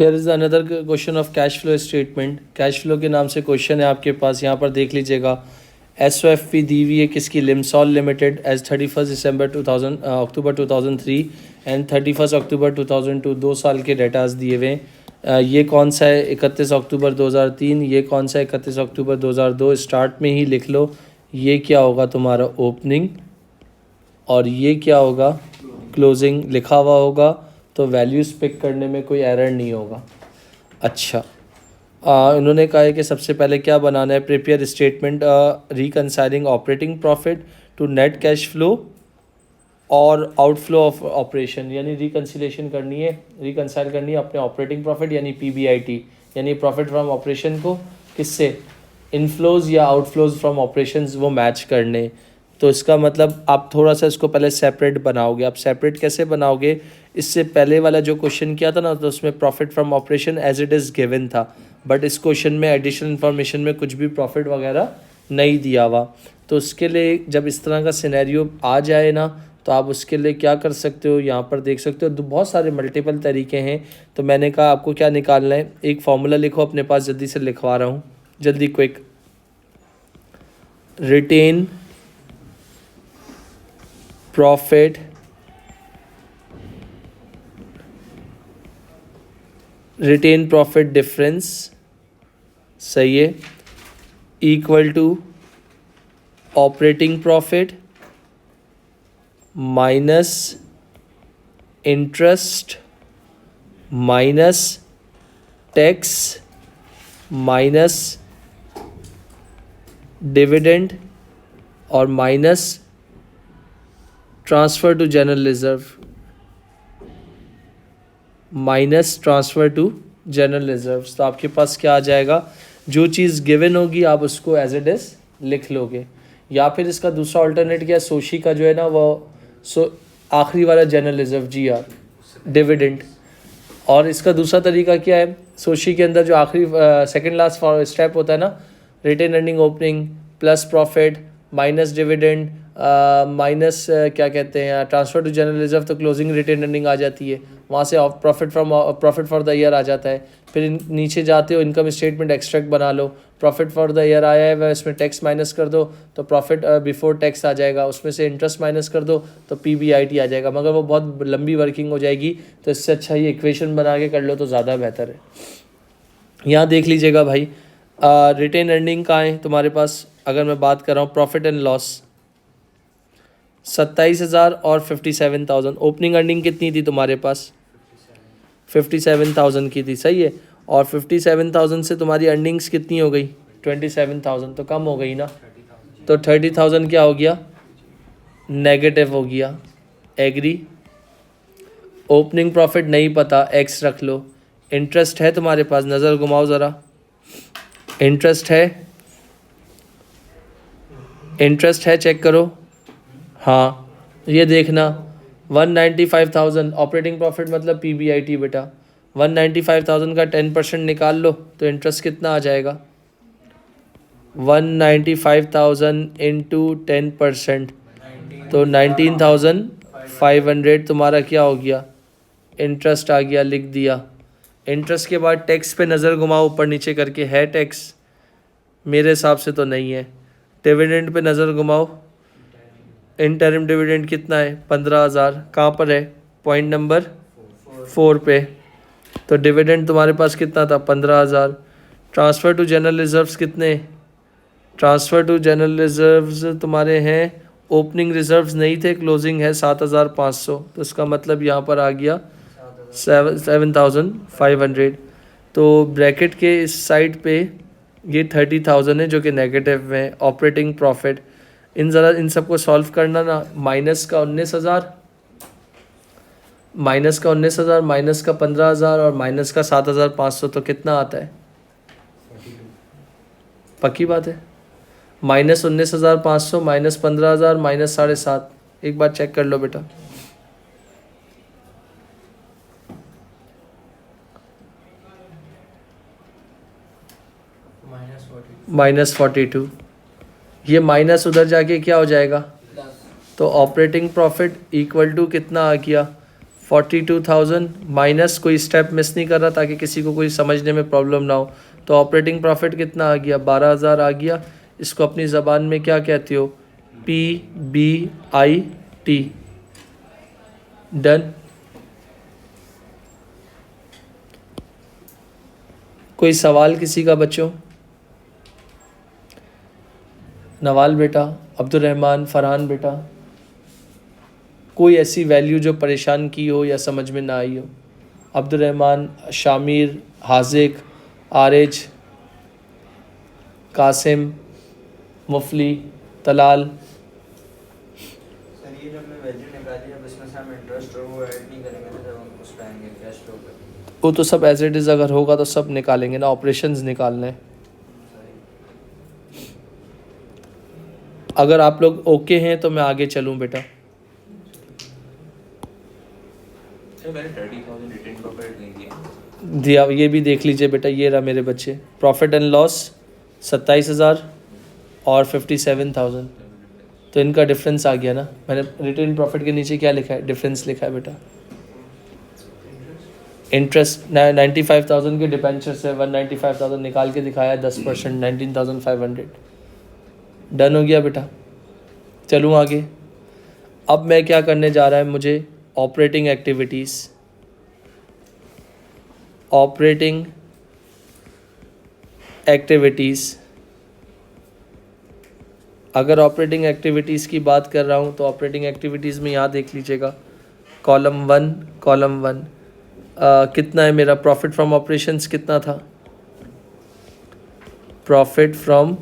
Here is another question of cash flow statement. Cash flow के नाम से question है आपके पास, यहाँ पर देख लीजिएगा। SOFP दी हुई है किसकी, लिमसॉल लिमिटेड एज 31 दिसंबर 2000 अक्टूबर 2003 एंड 31 अक्टूबर 2002, 2 साल के डेटाज दिए हुए हैं। ये कौन सा है, 31 अक्टूबर 2003, ये कौन सा है 31 अक्टूबर 2002। स्टार्ट में ही लिख लो, ये क्या होगा तुम्हारा ओपनिंग और ये क्या होगा क्लोजिंग लिखा हुआ होगा, तो वैल्यूज़ पिक करने में कोई एरर नहीं होगा। अच्छा, इन्होंने कहा है कि सबसे पहले क्या बनाना है, prepare statement reconciling operating profit to net cash flow और आउटफ्लो ऑफ ऑपरेशन, यानी रिकनसिलेशन करनी है, रिकनसाइल करनी है अपने ऑपरेटिंग प्रॉफिट यानी PBIT यानी प्रॉफिट फ्रॉम ऑपरेशन को किससे, इनफ्लोज या आउटफ्लोज फ्रॉम ऑपरेशंस वो मैच करने। तो इसका मतलब आप थोड़ा सा इसको पहले सेपरेट बनाओगे। आप सेपरेट कैसे बनाओगे, इससे पहले वाला जो क्वेश्चन किया था ना, तो उसमें profit from operation as it is given था, बट इस क्वेश्चन में एडिशनल इन्फॉर्मेशन में कुछ भी प्रॉफिट वगैरह नहीं दिया हुआ। तो उसके लिए जब इस तरह का सिनेरियो आ जाए ना, तो आप उसके लिए क्या कर सकते हो, यहाँ पर देख सकते हो बहुत सारे मल्टीपल तरीके हैं। तो मैंने कहा आपको क्या निकालना है, एक फार्मूला लिखो अपने पास, जल्दी से लिखवा रहा हूँ, जल्दी क्विक। रिटेन प्रॉफिट डिफरेंस, सही है, equal to operating profit minus interest minus tax minus dividend और minus transfer to general reserve, minus transfer to general reserves. तो आपके पास क्या आ जाएगा, जो चीज़ गिवन होगी आप उसको एज इट इज़ लिख लोगे। या फिर इसका दूसरा अल्टरनेट क्या है, सोशी का जो है ना वो आखिरी वाला जनरल रिजर्व GR डिविडेंड। और इसका दूसरा तरीका क्या है, सोशी के अंदर जो आखिरी सेकंड लास्ट स्टेप होता है ना, retain earning opening plus profit minus dividend minus क्या कहते हैं ट्रांसफ़र टू जनरल रिजर्व, तो क्लोजिंग रिटेन अर्निंग आ जाती है, वहाँ से प्रॉफिट फॉर द ईयर आ जाता है। फिर नीचे जाते हो इनकम स्टेटमेंट एक्सट्रैक्ट बना लो, प्रॉफिट फॉर द ईयर आया है वह इसमें टैक्स माइनस कर दो तो प्रॉफिट बिफोर टैक्स आ जाएगा, उसमें से इंटरेस्ट माइनस कर दो तो PBIT आ जाएगा, मगर वो बहुत लंबी वर्किंग हो जाएगी। तो इससे अच्छा ये इक्वेशन बना के कर लो तो ज़्यादा बेहतर है। यहाँ देख लीजिएगा भाई, रिटेन अर्निंग कहाँ है तुम्हारे पास, अगर मैं बात कर रहा हूँ प्रॉफिट एंड लॉस 27,000 और 57,000। ओपनिंग अर्निंग कितनी थी तुम्हारे पास, 57,000 की थी, सही है। और 57,000 से तुम्हारी अर्निंग्स कितनी हो गई, 27,000, तो कम हो गई ना, तो 30,000 क्या हो गया, नेगेटिव हो गया। एग्री। ओपनिंग प्रॉफिट नहीं पता, X रख लो। इंटरेस्ट है तुम्हारे पास, नज़र घुमाओ ज़रा, इंटरेस्ट है चेक करो, हाँ ये देखना 195,000 ऑपरेटिंग प्रॉफिट मतलब PBIT बेटा, 195,000 का 10% निकाल लो तो इंटरेस्ट कितना आ जाएगा, 195,000 इंटू 10%, तो 19,500 तुम्हारा क्या हो गया, इंटरेस्ट आ गया, लिख दिया। इंटरेस्ट के बाद टैक्स पे नज़र घुमाओ ऊपर नीचे करके, है टैक्स, मेरे हिसाब से तो नहीं है। डिविडेंड पे नज़र घुमाओ, इंटरिम डिविडेंड कितना है, 15,000, कहाँ पर है, पॉइंट नंबर 4 पे, तो डिविडेंड तुम्हारे पास कितना था, 15,000। ट्रांसफ़र टू जनरल रिजर्व्स कितने, ट्रांसफ़र टू जनरल रिजर्व्स तुम्हारे हैं, ओपनिंग रिजर्व्स नहीं थे, क्लोजिंग है 7,500, तो इसका मतलब यहाँ पर आ गया 7,500। तो ब्रैकेट के इस साइड पे ये 30,000 है जो कि नेगेटिव में। ऑपरेटिंग प्रॉफिट इन सबको सॉल्व करना ना, माइनस का 19,000 माइनस का 15,000 और माइनस का 7,500, तो कितना आता है, पक्की बात है, माइनस 19,500 माइनस 15,000 माइनस 7.5, एक बार चेक कर लो बेटा, -42, ये माइनस उधर जाके क्या हो जाएगा, तो ऑपरेटिंग प्रॉफिट इक्वल टू कितना आ गया, 42,000 माइनस, कोई स्टेप मिस नहीं कर रहा ताकि किसी को कोई समझने में प्रॉब्लम ना हो। तो ऑपरेटिंग प्रॉफिट कितना आ गया? 12,000 आ गया। इसको अपनी ज़बान में क्या कहते हो? PBIT। डन। कोई सवाल किसी का बच्चों? नवाल बेटा, अब्दुलरहमान, फरहान बेटा, कोई ऐसी वैल्यू जो परेशान की हो या समझ में ना आई हो? अब्दुलरहमान, शामिर, हाजिक, आरिज, कासिम, मुफली, तलाल। सर ये जब मैं वैल्यू निकाली, अब इसमें से हम इंटरेस्ट और वो ऐड नहीं करेंगे ना जब हम उस पे आएंगे कैश फ्लो पे? वो तो सब एज इट इज़ अगर होगा तो सब निकालेंगे ना, ऑपरेशंस निकालने हैं। अगर आप लोग ओके हैं तो मैं आगे चलूं बेटा। मैंने 30,000 रिटेन प्रॉफिट नहीं दिया। दिया, ये भी देख लीजिए बेटा, ये रहा मेरे बच्चे। प्रॉफिट एंड लॉस 27,000 और 57,000, तो इनका डिफरेंस आ गया ना। मैंने रिटेन प्रॉफिट के नीचे क्या लिखा है? डिफरेंस लिखा है बेटा। इंटरेस्ट 95,000 के डिबेंचर से 195,000 निकाल के दिखाया 10%, 19,500। डन हो गया बेटा। चलूँ आगे। अब मैं क्या करने जा रहा है, मुझे ऑपरेटिंग एक्टिविटीज़, ऑपरेटिंग एक्टिविटीज़, अगर ऑपरेटिंग एक्टिविटीज़ की बात कर रहा हूँ तो ऑपरेटिंग एक्टिविटीज़ में यहाँ देख लीजिएगा, कॉलम वन कितना है मेरा? प्रॉफिट फ्रॉम ऑपरेशंस कितना था? प्रॉफिट फ्रॉम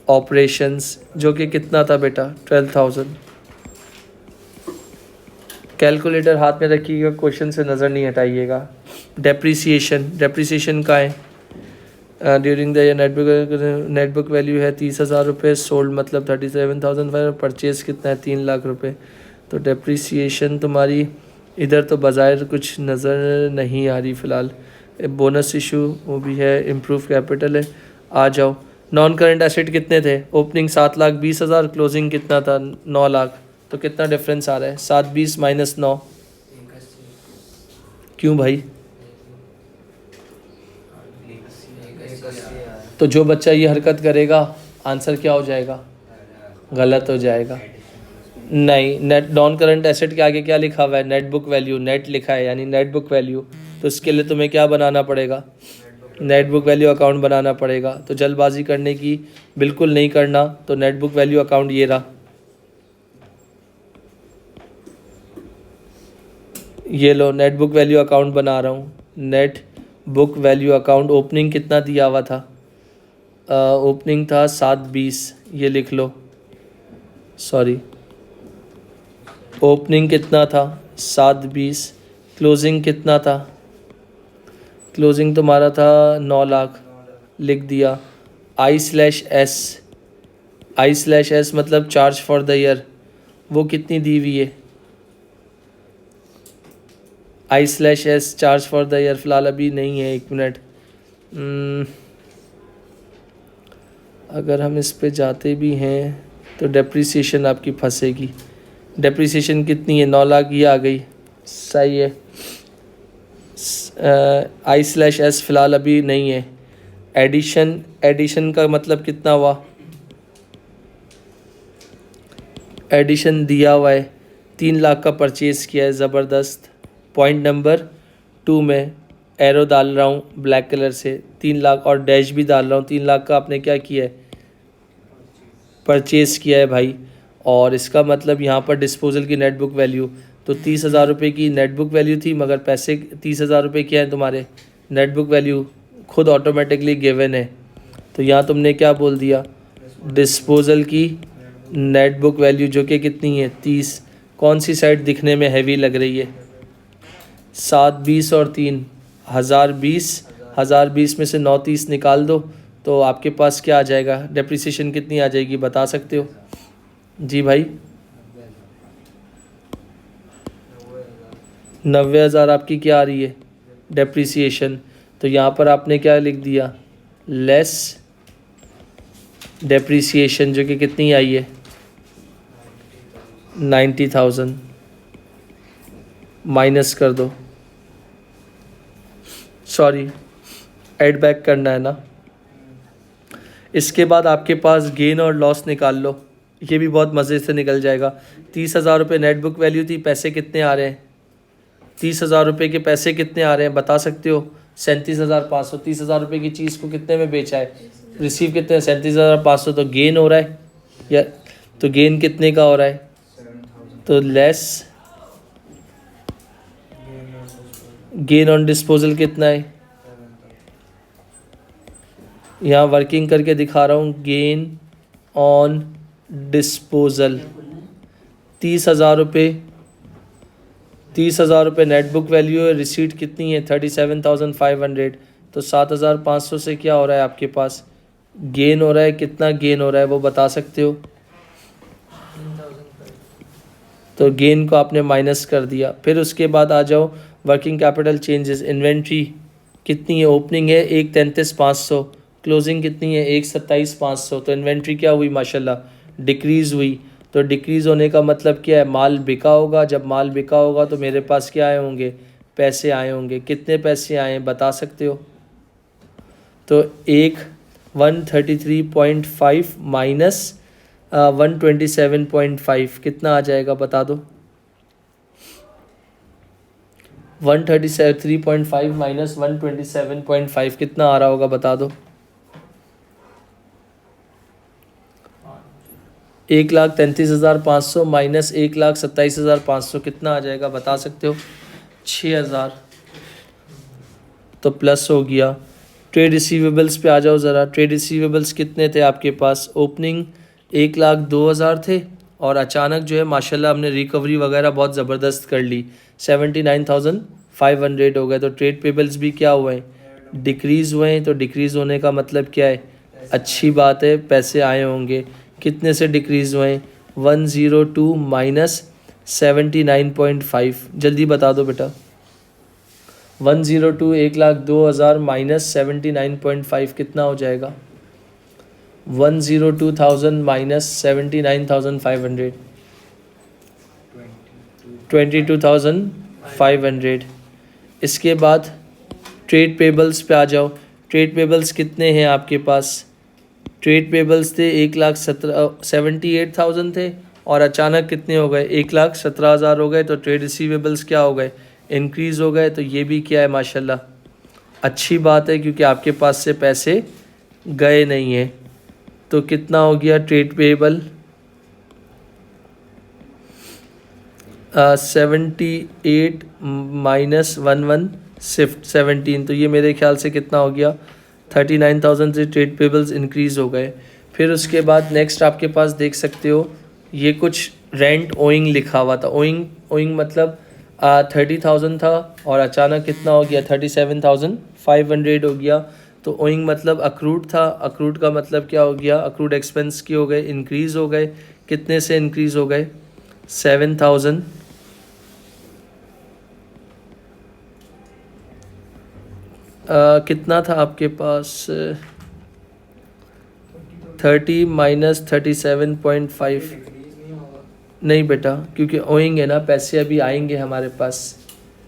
ऑपरेशंस जो कि कितना था बेटा? 12,000। कैलकुलेटर हाथ में रखिएगा, क्वेश्चन से नज़र नहीं हटाइएगा। डेप्रीसिएशन का है during the net book value है 30,000 रुपये, सोल्ड मतलब 37,500, परचेज कितना है? 3 लाख रुपए। तो डेप्रीसिएशन तुम्हारी इधर तो बाज़ाहिर कुछ नज़र नहीं आ रही फ़िलहाल। बोनस इशू वो भी है, इम्प्रूव कैपिटल है। आ जाओ। नॉन करंट एसेट कितने थे? ओपनिंग 7,20,000, क्लोजिंग कितना था? 9 लाख। तो कितना डिफरेंस आ रहा है? 720 माइनस 9। क्यों भाई? तो जो बच्चा ये हरकत करेगा आंसर क्या हो जाएगा? गलत हो जाएगा। नहीं, नेट नॉन करंट एसेट के आगे क्या लिखा हुआ है? Net book value. नेट लिखा है यानी नेट बुक वैल्यू। तो इसके लिए तुम्हें क्या बनाना पड़ेगा? नेट बुक वैल्यू अकाउंट बनाना पड़ेगा। तो जल्दबाजी करने की बिल्कुल नहीं करना। तो नेट बुक वैल्यू अकाउंट ये रहा, ये लो नेट बुक वैल्यू अकाउंट बना रहा हूँ। Net book value account opening कितना दिया हुआ था? ओपनिंग था 720, ये लिख लो। सॉरी, ओपनिंग कितना था? 720। क्लोजिंग कितना था? क्लोजिंग तुम्हारा था 9 लाख, लिख दिया। I/S, I/S मतलब चार्ज फॉर द ईयर, वो कितनी दी हुई है? I/S charge for the year फ़िलहाल अभी नहीं है। 1 मिनट, अगर हम इस पे जाते भी हैं तो डेप्रीसिएशन आपकी फंसेगी। डेप्रीसिएशन कितनी है? 9 लाख, ये आ गई। सही है। I/S फ़िलहाल अभी नहीं है। एडिशन का मतलब कितना हुआ? एडिशन दिया हुआ है, 3 लाख का परचेज़ किया है। ज़बरदस्त। पॉइंट नंबर 2 में एरो डाल रहा हूँ ब्लैक कलर से, 3 लाख, और डैश भी डाल रहा हूँ। 3 लाख का आपने क्या किया है? परचेज़ किया है भाई। और इसका मतलब यहाँ पर डिस्पोजल की नेट बुक वैल्यू तो 30,000 रुपये की नेट बुक वैल्यू थी, मगर पैसे 30,000 रुपये क्या है तुम्हारे? नेट बुक वैल्यू खुद ऑटोमेटिकली गिवन है। तो यहाँ तुमने क्या बोल दिया? डिस्पोजल की नेट बुक वैल्यू जो कि कितनी है? 30। कौन सी साइड दिखने में हैवी लग रही है? 720 और 3 1020। 1020 में से 930 निकाल दो तो आपके पास क्या आ जाएगा? डेप्रिसिएशन कितनी आ जाएगी, बता सकते हो? जी भाई, 90,000 आपकी क्या आ रही है? डेप्रिसिएशन। तो यहाँ पर आपने क्या लिख दिया? लेस डेप्रिसिएशन, जो कि कितनी आई है? 90,000। माइनस कर दो, सॉरी ऐड बैक करना है ना। इसके बाद आपके पास गेन और लॉस निकाल लो, ये भी बहुत मज़े से निकल जाएगा। 30,000 रुपये नेट बुक वैल्यू थी, पैसे कितने आ रहे हैं? 30,000 रुपये के पैसे कितने आ रहे हैं बता सकते हो? 37,500। 30,000 रुपये की चीज़ को कितने में बेचा है? रिसीव कितने? 37,500। तो गेन हो रहा है या तो गेन कितने का हो रहा है? 7,000 तो लेस गेन ऑन डिस्पोजल कितना है? 7,000 यहाँ वर्किंग करके दिखा रहा हूँ। गेन ऑन डिस्पोजल 30,000 रुपये। 30,000 रुपये नेट बुक वैल्यू है, रिसीट कितनी है? 37,500। तो 7,500 से क्या हो रहा है आपके पास? गेन हो रहा है। कितना गेन हो रहा है वो बता सकते हो? 3,005 तो गेन को आपने माइनस कर दिया। फिर उसके बाद आ जाओ वर्किंग कैपिटल चेंजेस। इन्वेंट्री कितनी है? ओपनिंग है 1,33,500, क्लोजिंग कितनी है? 1,27,500। तो इन्वेंट्री क्या हुई? माशाल्लाह डिक्रीज़ हुई। तो डिक्रीज़ होने का मतलब क्या है? माल बिका होगा। जब माल बिका होगा तो मेरे पास क्या आए होंगे? पैसे आए होंगे। कितने पैसे आए हैं बता सकते हो? तो 133.5 माइनस 127.5 कितना आ जाएगा बता दो? 133.5 माइनस 127.5 कितना आ रहा होगा बता दो? 1,33,500 माइनस 1,27,500 कितना आ जाएगा बता सकते हो? 6,000। तो प्लस हो गया। ट्रेड रिसीवेबल्स पे आ जाओ ज़रा। ट्रेड रिसीवेबल्स कितने थे आपके पास? ओपनिंग 1,02,000 थे और अचानक जो है माशाल्लाह हमने रिकवरी वगैरह बहुत ज़बरदस्त कर ली, 79,500 हो गए। तो ट्रेड पेबल्स भी क्या हुए हैं? डिक्रीज़ हुए हैं। तो डिक्रीज़ होने का मतलब क्या है? अच्छी बात है, पैसे आए होंगे। कितने से डिक्रीज़ हुए हैं? 102 माइनस 79.5। जल्दी बता दो बेटा। 102 1,02,000 माइनस 79.5 कितना हो जाएगा? 102,000 माइनस 79,500 22,500। इसके बाद ट्रेड पेबल्स पे आ जाओ। ट्रेड पेबल्स कितने हैं आपके पास? ट्रेड पेबल्स थे 1,78,000 थे और अचानक कितने हो गए? 1,17,000 हो गए। तो ट्रेड रिसीवेबल्स क्या हो गए? इंक्रीज़ हो गए। तो ये भी क्या है? माशाल्लाह अच्छी बात है, क्योंकि आपके पास से पैसे गए नहीं हैं। तो कितना हो गया ट्रेड पेबल? 78 माइनस 11 17। तो ये मेरे ख्याल से कितना हो गया? 39,000 से ट्रेड पेबल्स इंक्रीज़ हो गए। फिर उसके बाद नेक्स्ट आपके पास देख सकते हो, ये कुछ रेंट ओइंग लिखा हुआ था। ओइंग मतलब 30,000 था और अचानक कितना हो गया? 37,500 हो गया। तो ओइंग मतलब अक्रूड था। अक्रूड का मतलब क्या हो गया? अक्रूड एक्सपेंस की हो गए, इंक्रीज़ हो गए। कितने से इंक्रीज़ हो गए? 7,000। कितना था आपके पास? 30 माइनस 37.5। डिक्रीज नहीं होगा। नहीं बेटा, क्योंकि ओइंग है ना, पैसे अभी आएंगे हमारे पास।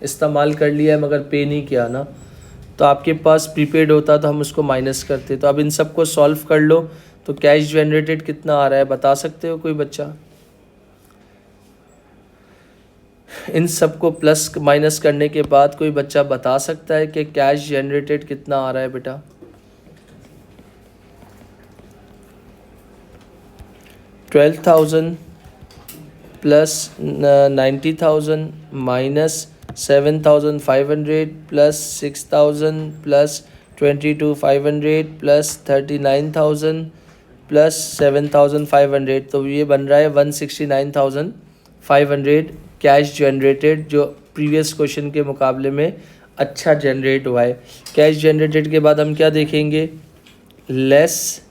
इस्तेमाल कर लिया है मगर पे नहीं किया ना। तो आपके पास प्रीपेड होता तो हम उसको माइनस करते। तो अब इन सब को सॉल्व कर लो। तो कैश जनरेटेड कितना आ रहा है बता सकते हो कोई बच्चा? इन सब को प्लस माइनस करने के बाद कोई बच्चा बता सकता है कि कैश जनरेटेड कितना आ रहा है बेटा? 12,000 plus 90,000 minus 7,500 plus 6,000 plus 22,500 plus 39,000 plus 7,500। तो ये बन रहा है 169,500 कैश जनरेटेड, जो प्रीवियस क्वेश्चन के मुकाबले में अच्छा जनरेट हुआ है। कैश जनरेटेड के बाद हम क्या देखेंगे? लेस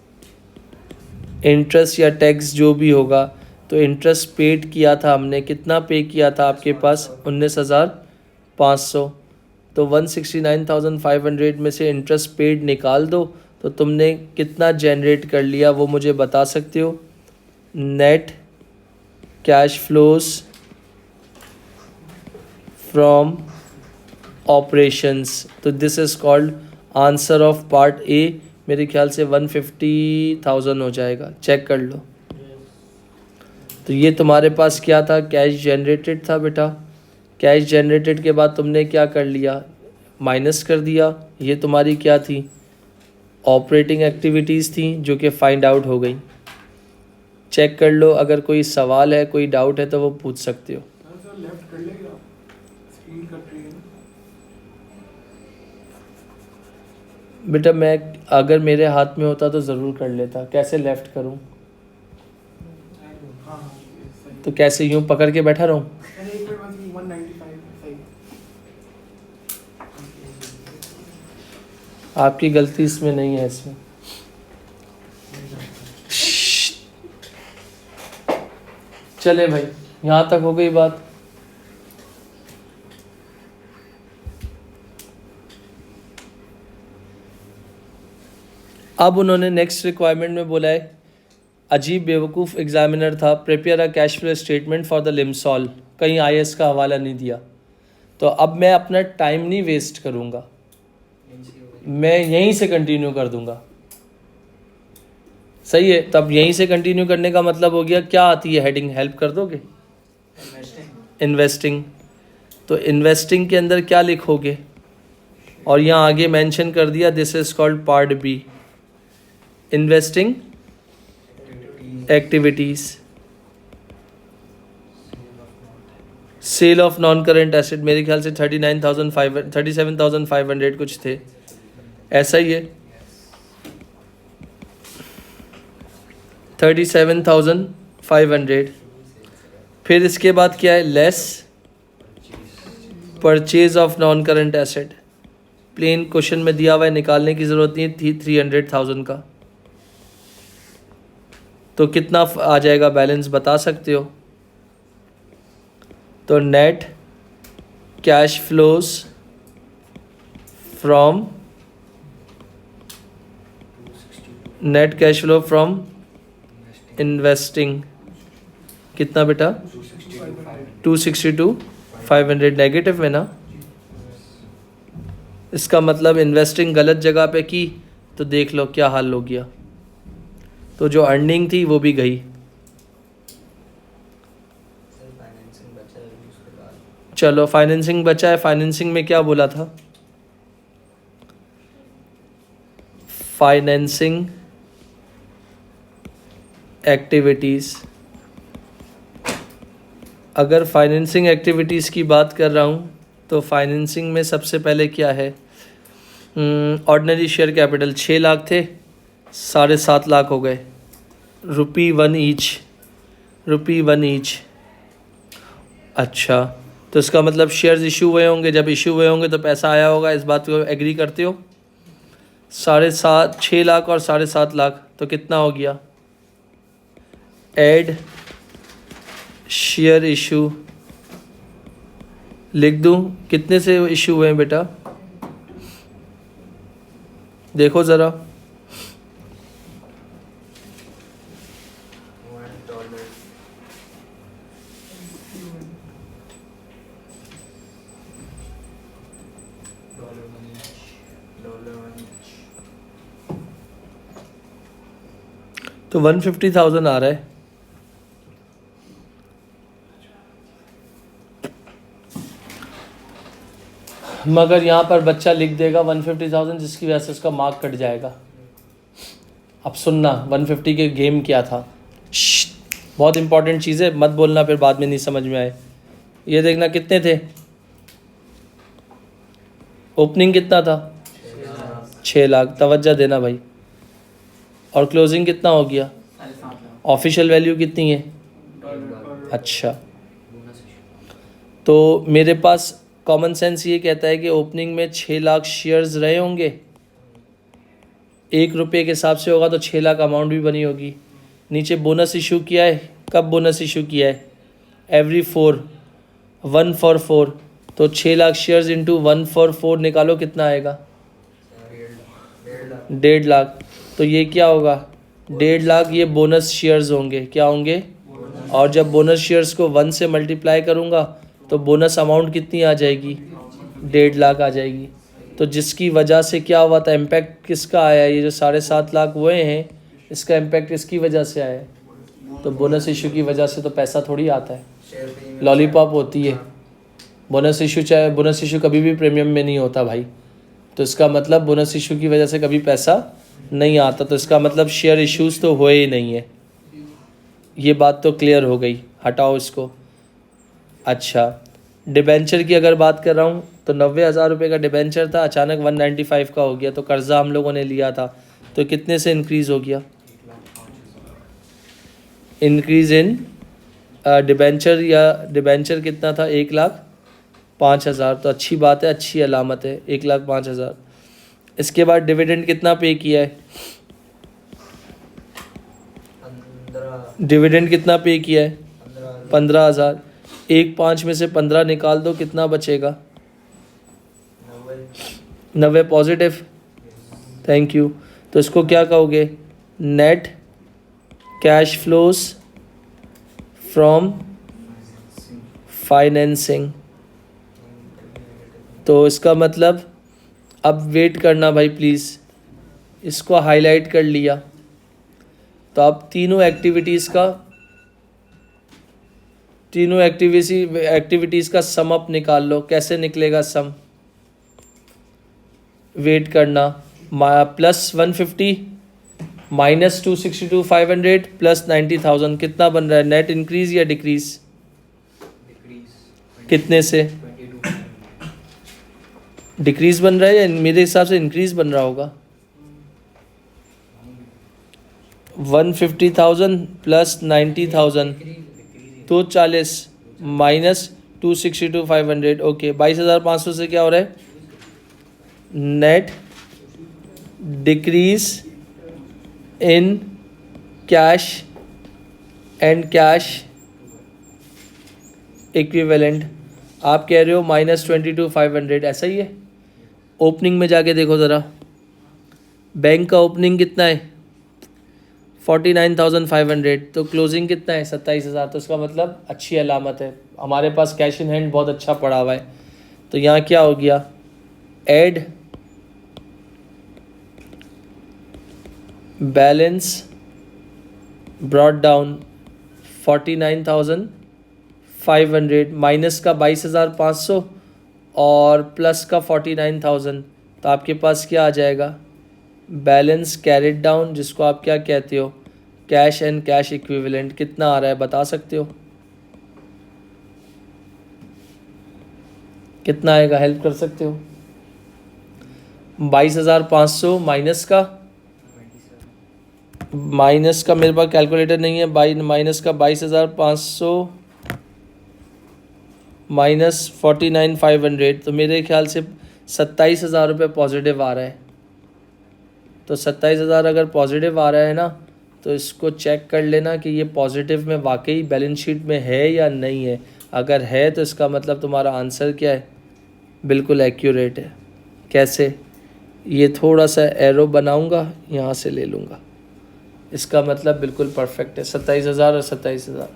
इंटरेस्ट या टैक्स जो भी होगा। तो इंटरेस्ट पेड किया था हमने, कितना पे किया था आपके पास? 19,500। तो 169,500 में से इंटरेस्ट पेड निकाल दो तो तुमने कितना जनरेट कर लिया वो मुझे बता सकते हो? Net cash flows from operations. तो this is called answer of part A. मेरे ख्याल से 150,000 हो जाएगा, चेक कर लो। तो ये तुम्हारे पास क्या था, कैश जनरेटेड था बेटा। कैश जनरेटेड के बाद तुमने क्या कर लिया, माइनस कर दिया। ये तुम्हारी क्या थी, ऑपरेटिंग एक्टिविटीज़ थी जो कि फाइंड आउट हो गई। चेक कर लो, अगर कोई सवाल है, कोई डाउट है तो वो पूछ सकते हो। सर लेफ्ट कर लेगा, स्क्रीन कट रही है। बेटा मैं अगर मेरे हाथ में होता तो ज़रूर कर लेता। कैसे लेफ़्ट करूं, हाँ हाँ सही। तो कैसे यूं पकड़ के बैठा रहूं? अरे एक मिनट बस 195 सही। आपकी गलती इसमें नहीं है, इसमें चले भाई, यहाँ तक हो गई बात। अब उन्होंने नेक्स्ट रिक्वायरमेंट में बोला है, अजीब बेवकूफ़ एग्जामिनर था, prepare a cash flow statement for the Limsol. कहीं आईएएस का हवाला नहीं दिया। तो अब मैं अपना टाइम नहीं वेस्ट करूँगा, मैं यहीं से कंटिन्यू कर दूंगा। सही है, तब यहीं से कंटिन्यू करने का मतलब हो गया, क्या आती है हेडिंग, हेल्प कर दोगे? इन्वेस्टिंग। तो इन्वेस्टिंग के अंदर क्या लिखोगे, और यहाँ आगे मेंशन कर दिया this is called part B, investing activities. Sale of non current asset, मेरे ख्याल से 37,500 कुछ थे, ऐसा ही है, 37,500। फिर इसके बाद क्या है, less purchase of non current asset. Plain question में दिया हुआ है, निकालने की ज़रूरत नहीं थी, 300,000 का। तो कितना आ जाएगा बैलेंस, बता सकते हो? तो net cash flows from, net cash flow from investing कितना बेटा, 262,500 नेगेटिव में ना। इसका मतलब इन्वेस्टिंग गलत जगह पे की, तो देख लो क्या हाल हो गया। तो जो अर्निंग थी वो भी गई। चलो फाइनेंसिंग बचा है, फाइनेंसिंग में क्या बोला था, फाइनेंसिंग एक्टिविटीज़। अगर फाइनेंसिंग एक्टिविटीज़ की बात कर रहा हूँ तो फाइनेंसिंग में सबसे पहले क्या है, ऑर्डिनरी शेयर कैपिटल 6 लाख थे, 7.5 लाख हो गए, ₹1 ईच। अच्छा, तो इसका मतलब शेयर्स इशू हुए होंगे, जब इशू हुए होंगे तो पैसा आया होगा, इस बात को एग्री करते हो? 6 लाख और 7.5 लाख, तो कितना हो गया, एड शेयर इशू लिख दूं? कितने से इशू हुए हैं बेटा, देखो ज़रा। तो 150,000 आ रहा है। मगर यहाँ पर बच्चा लिख देगा 150,000, जिसकी वजह से उसका मार्क कट जाएगा। अब सुनना 150 के गेम क्या था, बहुत इंपॉर्टेंट चीज़ है, मत बोलना फिर बाद में नहीं समझ में आए। ये देखना कितने थे, ओपनिंग कितना था, 6 लाख, तवज्जो देना भाई। और क्लोजिंग कितना हो गया, ऑफिशियल वैल्यू कितनी है, अच्छा। तो मेरे पास कॉमन सेंस ये कहता है कि ओपनिंग में 6 लाख शेयर्स रहे होंगे, 1 रुपये के हिसाब से होगा तो 6 लाख अमाउंट भी बनी होगी। नीचे बोनस इशू किया है, कब बोनस इशू किया है, एवरी 4, 1 for 4, तो 6 लाख शेयर्स इंटू 1 for 4 निकालो कितना आएगा, 1.5 लाख। तो ये क्या होगा, 1.5 लाख ये बोनस शेयर्स होंगे, क्या होंगे, और जब बोनस शेयर्स को 1 से मल्टीप्लाई करूँगा तो बोनस अमाउंट कितनी आ जाएगी, 1.5 लाख आ जाएगी। तो जिसकी वजह से क्या हुआ था, इम्पैक्ट किसका आया, ये जो 7.5 लाख हुए हैं इसका इम्पैक्ट किसकी वजह से आया है, तो बोनस इशू की वजह से। तो पैसा थोड़ी आता है, शेयर प्रीमियम लॉलीपॉप होती है बोनस इशू। चाहे बोनस इशू कभी भी प्रीमियम में नहीं होता भाई, तो इसका मतलब बोनस इशू की वजह से कभी पैसा नहीं आता, तो इसका मतलब शेयर इश्यूज तो हुए ही नहीं है। ये बात तो क्लियर हो गई, हटाओ इसको। अच्छा, डिबेंचर की अगर बात कर रहा हूँ तो 90,000 रुपये का डिबेंचर था, अचानक 195 का हो गया, तो कर्जा हम लोगों ने लिया था, तो कितने से इंक्रीज़ हो गया, इंक्रीज़ इन डिबेंचर, या डिबेंचर कितना था, 1,05,000। तो अच्छी बात है, अच्छी अलामत है, 1,05,000। इसके बाद डिविडेंड कितना पे किया है, 15 डिविडेंड कितना पे किया है, 15 15,000। 1,5 में से 15 निकाल दो, कितना बचेगा, 90 पॉजिटिव। Thank you. तो इसको क्या कहोगे, net cash flows from financing. तो इसका मतलब अब वेट करना भाई प्लीज़, इसको हाईलाइट कर लिया। तो अब तीनों एक्टिविटीज़ का सम अप निकाल लो। कैसे निकलेगा सम, वेट करना, प्लस 150 माइनस 262,500 प्लस 90,000 कितना बन रहा है, नेट इंक्रीज या डिक्रीज, कितने से, 22 डिक्रीज बन रहा है या मेरे हिसाब से इंक्रीज बन रहा होगा। 150,000 प्लस 90,000 तो 40 माइनस 262,500, ओके। 22,500 से क्या हो रहा है, net decrease in cash and cash equivalent. आप कह रहे हो -22,500, ऐसा ही है। ओपनिंग में जाके देखो ज़रा, बैंक का ओपनिंग कितना है, 49,500, तो क्लोजिंग कितना है, 27,000। तो इसका मतलब अच्छी अलामत है, हमारे पास कैश इन हैंड बहुत अच्छा पड़ा हुआ है। तो यहाँ क्या हो गया, add balance brought down 49,500 minus का 22,500 और प्लस का 49,000, तो आपके पास क्या आ जाएगा, बैलेंस कैरिड डाउन, जिसको आप क्या कहते हो, कैश एंड कैश इक्विवेलेंट। कितना आ रहा है बता सकते हो, कितना आएगा, हेल्प कर सकते हो। 22,500 माइनस का मेरे पास कैलकुलेटर नहीं है, माइनस का 22,500 माइनस 49,500, तो मेरे ख्याल से 27,000 रुपये पॉजिटिव आ रहा है। तो 27,000 अगर पॉजिटिव आ रहा है ना, तो इसको चेक कर लेना कि ये पॉजिटिव में वाकई बैलेंस शीट में है या नहीं है। अगर है तो इसका मतलब तुम्हारा आंसर क्या है, बिल्कुल एक्यूरेट है। कैसे, ये थोड़ा सा एरो बनाऊंगा, यहाँ से ले लूँगा, इसका मतलब बिल्कुल परफेक्ट है। 27,000 और 27,000।